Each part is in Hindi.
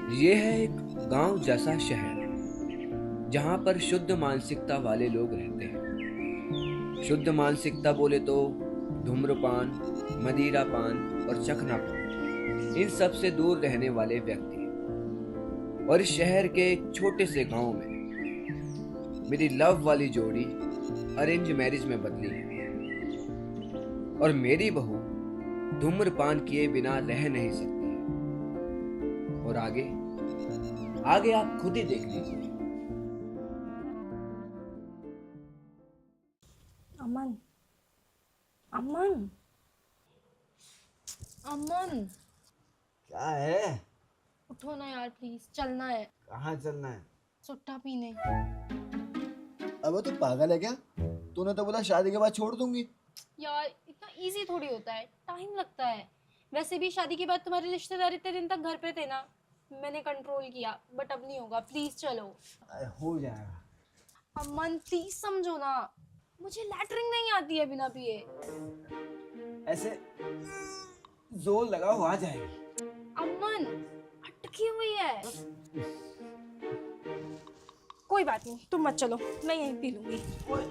ये है एक गांव जैसा शहर जहां पर शुद्ध मानसिकता वाले लोग रहते हैं। शुद्ध मानसिकता बोले तो धूम्रपान, मदिरापान और चखनापान, इन सब से दूर रहने वाले व्यक्ति। और इस शहर के एक छोटे से गांव में मेरी लव वाली जोड़ी अरेंज मैरिज में बदली है और मेरी बहू धूम्रपान किए बिना रह नहीं सकती है। और आगे आगे आप खुद ही देख लीजिए। अमन, अमन, अमन, क्या है? उठो ना यार प्लीज, चलना है। कहाँ चलना है? सुट्टा पीने। अबे तू पागल है क्या? तूने तो बोला शादी के बाद छोड़ दूंगी। यार इतना इजी थोड़ी होता है, टाइम लगता है। वैसे भी शादी के बाद तुम्हारे रिश्तेदार इतने दिन तक घर पे थे ना, मैंने कंट्रोल किया, बट अब नहीं होगा। प्लीज चलो। अरे हो जाएगा। अमन प्लीज समझो ना, मुझे लैटरिंग नहीं आती है बिना पिए। ऐसे जोर लगाओ, आ जाएगी। अमन अटकी हुई है। कोई बात नहीं, तुम मत चलो, मैं यहीं पी लूंगी। ओए,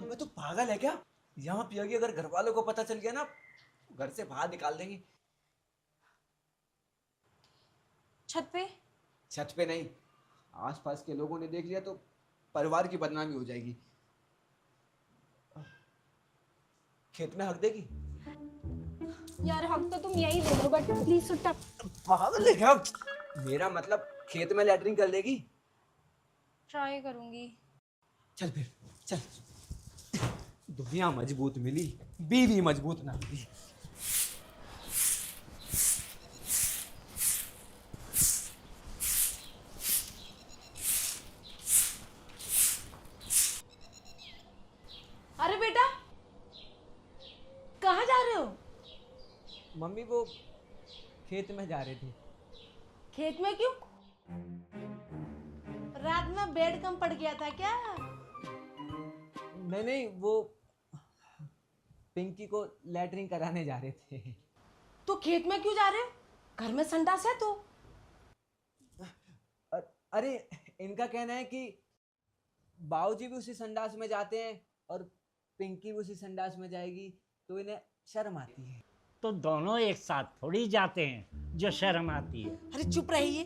अबे तू पागल है क्या? यहाँ पियोगी, अगर घर वालों को पता चल गया ना, घर से बाहर निकाल देंगे। छत पे? छत पे नहीं, आसपास के लोगों ने देख लिया तो परिवार की बदनामी हो जाएगी। खेत में हक देगी? यार हक तो तुम यही दे दो, बट प्लीज सुट्टा। पागल है क्या? मेरा मतलब खेत में लैटरिंग कर लेगी? ट्राई करूंगी। चल फिर चल। दुनिया मजबूत मिली, बीवी मजबूत ना मिली। अरे बेटा, कहाँ जा रहे हो? मम्मी वो खेत में जा रहे थे। खेत में क्यों? रात में बेड कम पड़ गया था क्या? नहीं, वो पिंकी को लैटरिंग कराने जा रहे थे। तो खेत में क्यों जा रहे हो? घर में संडास है तो। अरे इनका कहना है कि बाऊजी भी उसी संडास में जाते हैं और पिंकी भी उसी संडास में जाएगी, तो इन्हें शर्म आती है। तो दोनों एक साथ थोड़ी जाते हैं जो शर्म आती है। अरे चुप रहिए।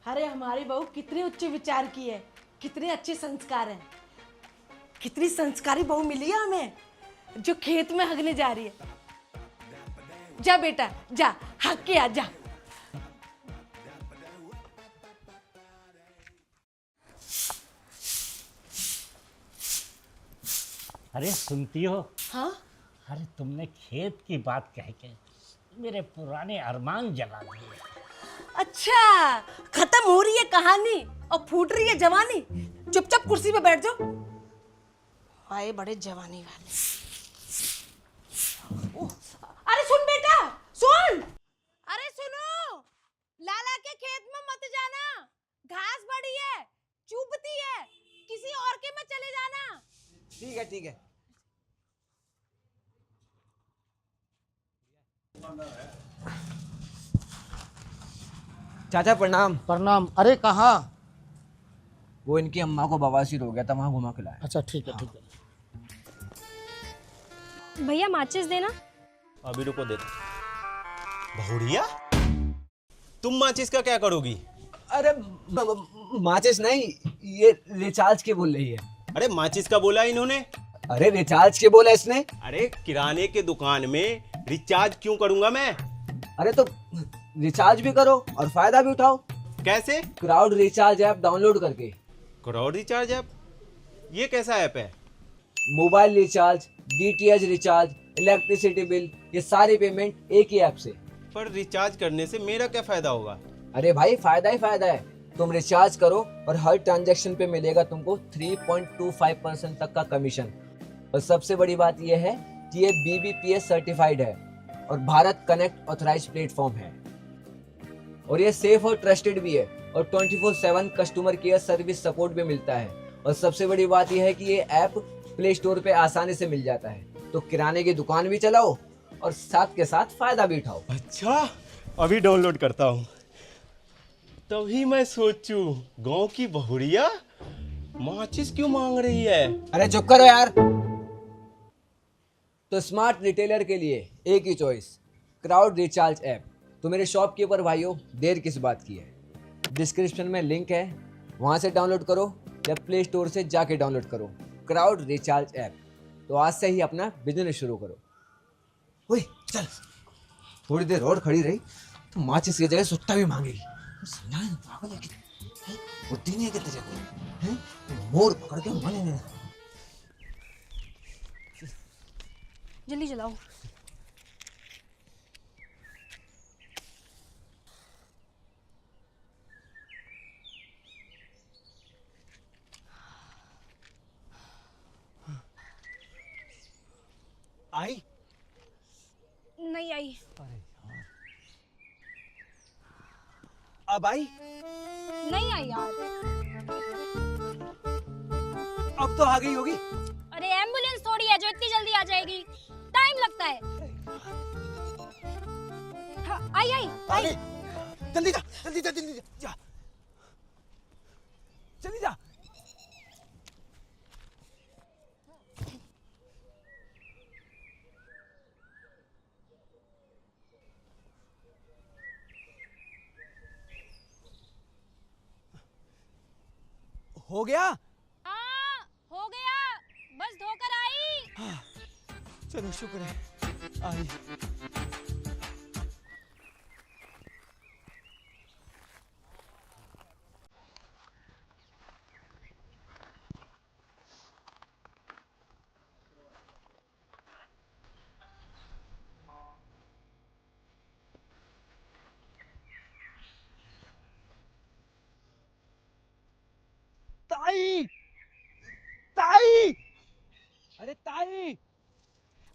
अरे हमारी बहू कितने उच्च विचार की है, कितने अच्छे संस्कार हैं। कितनी संस्कारी बहू मिली है हमें, जो खेत में हगने जा रही है। जा बेटा जा, हग के आ जा। अरे सुनती हो? हाँ? अरे तुमने खेत की बात कह के मेरे पुराने अरमान जगा दिए। अच्छा, खत्म हो रही है कहानी और फूट रही है जवानी। चुपचाप कुर्सी पे बैठ जाओ। आए बड़े जवानी वाले। अरे सुन बेटा, सुन। अरे सुनो, लाला के खेत में मत जाना, घास बड़ी है, चुभती है। किसी और के में चले जाना। ठीक है ठीक है। चाचा प्रणाम। प्रणाम। अरे कहाँ? वो इनकी अम्मा को बवासीर हो गया था, वहां घुमा के लाया। अच्छा ठीक है ठीक है। भैया माचिस देना। अभी रुको देता। बहुड़िया, तुम माचिस का क्या करोगी? अरे माचिस नहीं, ये रिचार्ज के बोल रही है। अरे माचिस का बोला इन्होंने? अरे रिचार्ज के बोला इसने। अरे किराने के दुकान में रिचार्ज क्यों करूंगा मैं? अरे तो रिचार्ज भी करो और फायदा भी उठाओ। कैसे? क्राउड रिचार्ज ऐप डाउनलोड करके। Crowd recharge app? ये कैसा ऐप है? Mobile recharge, DTH recharge, electricity bill, ये सारी पेमेंट एक ही ऐप से। पर रिचार्ज करने से मेरा क्या फायदा होगा? अरे भाई फायदा ही फायदा है। तुम रिचार्ज करो और हर ट्रांजैक्शन पे मिलेगा तुमको 3.25% तक का कमीशन। और सबसे बड़ी बात यह है कि ये BBPS सर्टिफाइड है और भारत कनेक्ट ऑथराइज्ड प्लेटफॉर्म है। और ये सेफ और ट्रस्टेड भी है और 24/7 कस्टमर केयर सर्विस सपोर्ट भी मिलता है। और सबसे बड़ी बात यह है कि ये ऐप प्ले स्टोर पे आसानी से मिल जाता है। तो किराने की दुकान भी चलाओ और साथ के साथ फायदा भी उठाओ। अच्छा, अभी डाउनलोड करता हूँ। तभी मैं सोचूं गांव की बहुड़िया माचिस क्यों मांग रही है। अरे चुप करो यार। तो स्मार्ट रिटेलर के लिए एक ही चॉइस, क्राउड रिचार्ज ऐप। तो मेरे शॉपकीपर भाइयों, देर किस बात की है? डिस्क्रिप्शन में लिंक है, वहां से डाउनलोड करो या प्ले स्टोर से जाके डाउनलोड करो क्राउड रिचार्ज ऐप। तो आज से ही अपना बिजनेस शुरू करो। ओए चल, थोड़ी देर और खड़ी रही तो माचिस की जगह सुट्टा भी मांगेगी। समझाए ना, पागल है कि बुद्धि नहीं है कि तेरे को, हैं? मोर पकड़ के माने नहीं। जल्दी चलाओ। आई नहीं आई। अब आई? नहीं आई यार। अब तो आ गई होगी। अरे एम्बुलेंस थोड़ी है जो इतनी जल्दी आ जाएगी, टाइम लगता है। हाँ, आई आई आई। जल्दी जा, जल्दी जा, जल्दी जा, जल्दी जा। हो गया? हाँ, हो गया, बस धोकर आई। चलो शुक्र है आई। ताई, ताई, अरे ताई।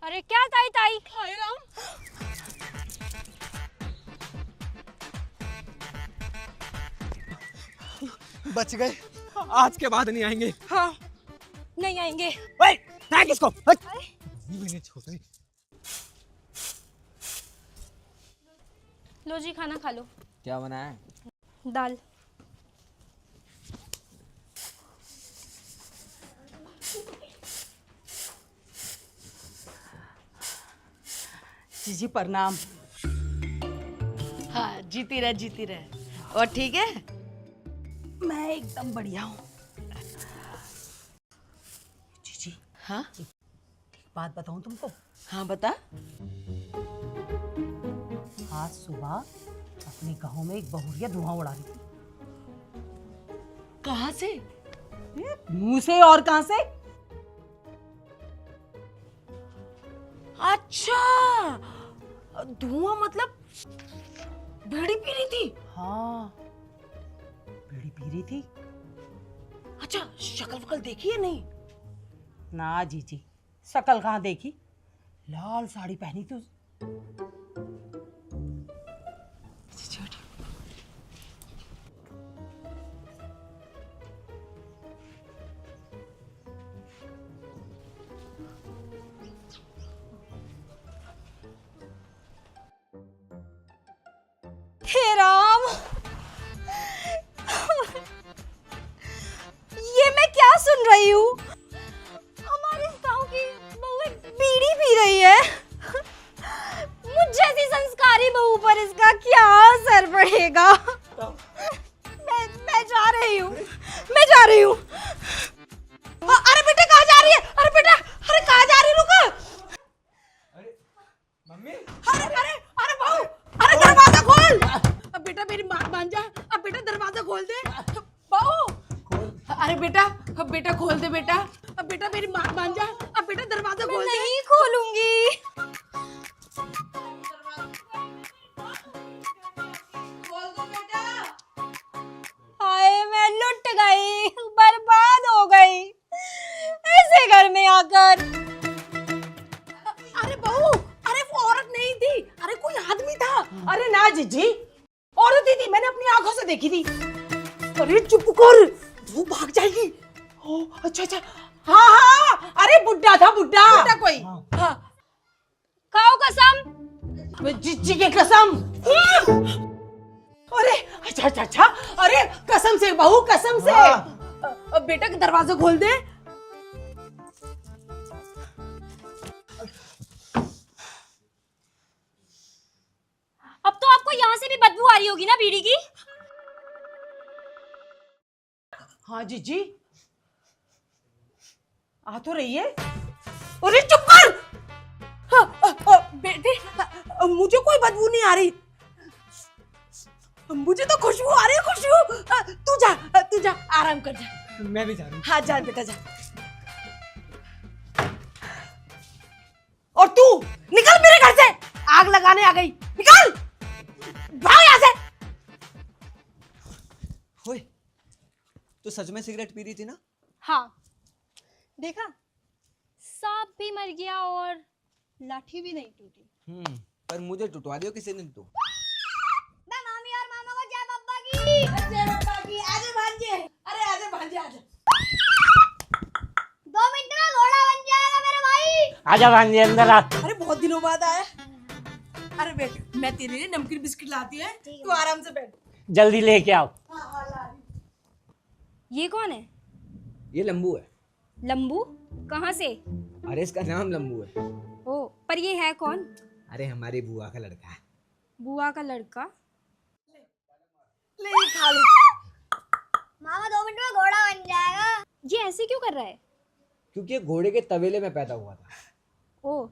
अरे क्या ताई ताई? हाय राम। बच गए, आज के बाद नहीं आएंगे। हाँ, नहीं आएंगे। ओए, ताई किसको? मैंने छोड़। लो जी, खाना खा लो। क्या बनाया है? दाल। जीजी प्रणाम। हाँ, जीती रहे जीती रहे। और ठीक है? मैं एकदम बढ़िया हूँ। जीजी, हाँ एक बात बताऊँ तुमको? हाँ बता। आज सुबह अपने गांव में एक बहुरिया धुआं उड़ा रही थी। कहाँ से? मुंह से और कहाँ से? अच्छा, धुआं मतलब बीड़ी पी रही थी? हाँ, बीड़ी पी रही थी। अच्छा, शक्ल वकल देखी है नहीं? ना जीजी, शक्ल कहाँ देखी? लाल साड़ी पहनी थी। हे राम, ये मैं क्या सुन रही हूँ? हमारे इस गांव की बहू एक बीड़ी पी रही है। मुझ जैसी संस्कारी बहू पर इसका क्या असर पड़ेगा? मैं जा रही हूँ, मैं जा रही हूँ। अरे बेटा कहाँ जा रही है? अरे बेटा, अरे कहाँ जा रही है? रुको। मम्मी, अरे अरे अरे बहू, अरे दरवाजा खोल। अब बेटा मेरी बात मान जा, अब बेटा दरवाजा खोल दे। बहू, अरे बेटा, अब बेटा खोल दे बेटा। अब बेटा मेरी बात मान जा, अब बेटा दरवाजा खोल दे। नहीं खोलूंगी। खोल दो बेटा। हाय, मैं लुट गई, बर्बाद हो गई ऐसे घर में आकर। अरे बहू, अरे वो औरत नहीं थी, अरे कोई आदमी था। अरे ना जीजी, औरत ही थी, मैंने अपनी आंखों से देखी थी। अरे चुप कर, वो भाग जाएगी। ओ अच्छा अच्छा, हाँ हाँ, अरे बुड्ढा था, बुड्ढा कोई। हाँ खाओ कसम। जीजी की कसम। अरे अच्छा अच्छा अच्छा, अरे कसम से बहू, कसम से। बेटा दरवाजा खोल दे। अब तो आपको यहाँ से भी बदबू आ रही होगी ना बीड़ी की? हाँ जीजी, आ तो रही है। अरे चुप कर। बेटे, मुझे कोई बदबू नहीं आ रही, मुझे तो खुशबू आ रही है, खुशबू। तू जा आराम कर जा। मैं भी जा रहा हूँ। हाँ जा बेटा जा। और तू निकल मेरे घर से, आग लगाने आ गई, निकल भाग यहाँ से। ओए, तू सच में सिगरेट पी रही थी ना? हाँ, देखा, सांप भी मर गया और लाठी भी नहीं टूटी। पर मुझे टुटवा दियो किसी दिन तू। मैं मामी और मामा को जय बब्बा की। जय बाबा की। आजा भांजे, अरे आजा भांजे आजा। 2 मिनट में घोड़ा बन जाएगा मेरे भाई। आजा भांजे अंदर आ। अरे बहुत दिनों बाद आया। अरे बैठ, मैं तेरे लिए नमकीन बिस्किट लाती है, तू आराम से बैठ। जल्दी लेके आओ। हाँ ला रही। ये कौन है? ये लंबू है। लंबू? कहाँ से? अरे इसका नाम लंबू है। ओ, पर ये है कौन? अरे हमारी बुआ का लड़का है। बुआ का लड़का? ले ये खा ले। मामा 2 मिनट में घोड़ा बन जाएगा। ये ऐसे क्यों कर रहा है? क्योंकि ये घोड़े के तबेले में पैदा हुआ था। ओ,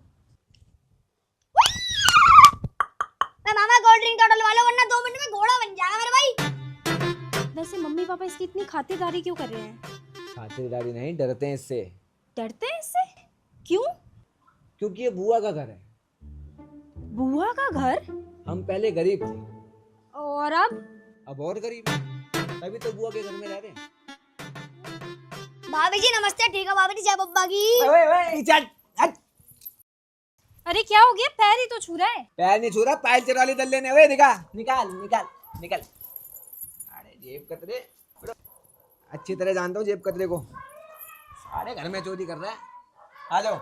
मैं मामा कोल्ड ड्रिंक का डलवा लो वरना 2 मिनट में घोड़ा बन जाएगा मेरे भाई। वैसे मम्मी पापा इसकी इतनी खातिरदारी क्यों कर रहे हैं? खातिरदारी नहीं, डरते हैं इससे। डरते हैं इससे? क्यों? क्योंकि ये बुआ का घर है। बुआ का घर? हम पहले गरीब थे, और अब और गरीब हैं। तभी तो बुआ के घर में रह रहे हैं। भाभी जी नमस्ते। ठीक है भाभी जी, जय बब्बा की। ओए ओए, चल हट। अरे क्या हो गया? पैर ही तो छू रहा है। पैर नहीं छू रहा, पायल चुरा ली दल्ले ने। ओए दिखा, निकाल निकाल निकाल। अरे जेब कतरे, अच्छी तरह जानता हूँ जेब कतरे को। सारे घर में चोरी कर रहा है। आ जाओ।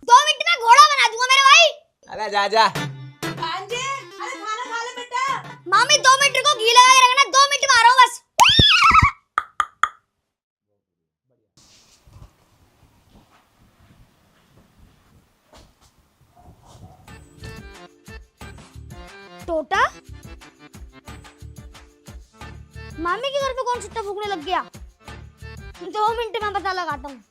2 मिनट में घोड़ा बना दूंगा मेरे भाई। अरे जा जा। भांजे, अरे खाना खा ले बेटा। मामी 2 मिनट को घी लगा के रखना, 2 मिनट में आ रहा हूँ बस। टोटा, मामी के घर पे कौन छुट्टा फूकने लग गया? 2 मिनट में पता लगाता हूँ।